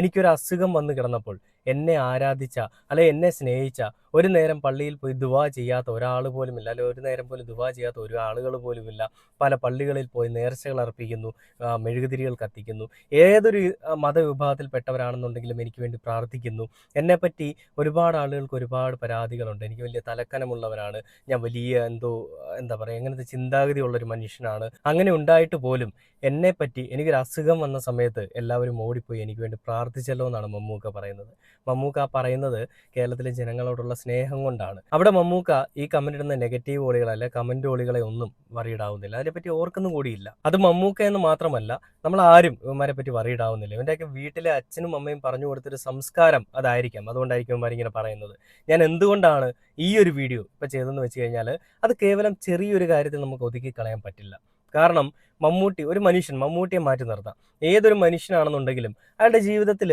എനിക്കൊരു അസുഖം വന്ന് കിടന്നപ്പോൾ എന്നെ ആരാധിച്ച, അല്ലെ എന്നെ സ്നേഹിച്ച, ഒരു നേരം പള്ളിയിൽ പോയി ദുആ ചെയ്യാത്ത ഒരാൾ പോലുമില്ല, അല്ലെ ഒരു നേരം പോലും ദുആ ചെയ്യാത്ത ഒരു ആളുകൾ പോലുമില്ല. പല പള്ളികളിൽ പോയി നേർച്ചകൾ അർപ്പിക്കുന്നു, മെഴുകുതിരികൾ കത്തിക്കുന്നു. ഏതൊരു മതവിഭാഗത്തിൽപ്പെട്ടവരാണെന്നുണ്ടെങ്കിലും എനിക്ക് വേണ്ടി പ്രാർത്ഥിക്കുന്നു. എന്നെപ്പറ്റി ഒരുപാട് ആളുകൾക്ക് ഒരുപാട് പരാതികളുണ്ട്. എനിക്ക് വലിയ തലക്കനമുള്ളവരാണ്, ഞാൻ വലിയ എന്താ പറയുക, അങ്ങനത്തെ ചിന്താഗതിയുള്ളൊരു മനുഷ്യനാണ്. അങ്ങനെ ഉണ്ടായിട്ട് പോലും എന്നെപ്പറ്റി എനിക്കൊരു അസുഖം വന്ന സമയത്ത് എല്ലാവരും ഓടിപ്പോയി എനിക്ക് വേണ്ടി പ്രാർത്ഥിച്ചല്ലോ എന്നാണ് മമ്മൂക്ക പറയുന്നത്. മമ്മൂക്ക ആ പറയുന്നത് കേരളത്തിലെ ജനങ്ങളോടുള്ള സ്നേഹം കൊണ്ടാണ്. അവിടെ മമ്മൂക്ക ഈ കമന്റ് ഇടുന്ന നെഗറ്റീവ് ഓളികൾ അല്ലെ കമന്റ് ഓളികളെ ഒന്നും വറിയിടാവുന്നില്ല, അതിനെപ്പറ്റി ഓർക്കുന്നു കൂടിയില്ല. അത് മമ്മൂക്ക എന്ന് മാത്രമല്ല, നമ്മൾ ആരും ഇവന്മാരെ പറ്റി വറിയിടാവുന്നില്ല. ഇവന്റെയൊക്കെ വീട്ടിലെ അച്ഛനും അമ്മയും പറഞ്ഞു കൊടുത്തൊരു സംസ്കാരം അതായിരിക്കാം. അതുകൊണ്ടായിരിക്കും ഇവന്മാരിങ്ങനെ പറയുന്നത്. ഞാൻ എന്തുകൊണ്ടാണ് ഈ ഒരു വീഡിയോ ഇപ്പൊ ചെയ്തതെന്ന് വെച്ച് കഴിഞ്ഞാൽ, അത് കേവലം ചെറിയൊരു കാര്യത്തിൽ നമുക്ക് ഒതുക്കി കളയാൻ പറ്റില്ല. കാരണം മമ്മൂട്ടി ഒരു മനുഷ്യൻ, മമ്മൂട്ടിയെ മാറ്റി നിർത്താം, ഏതൊരു മനുഷ്യനാണെന്നുണ്ടെങ്കിലും അയാളുടെ ജീവിതത്തിൽ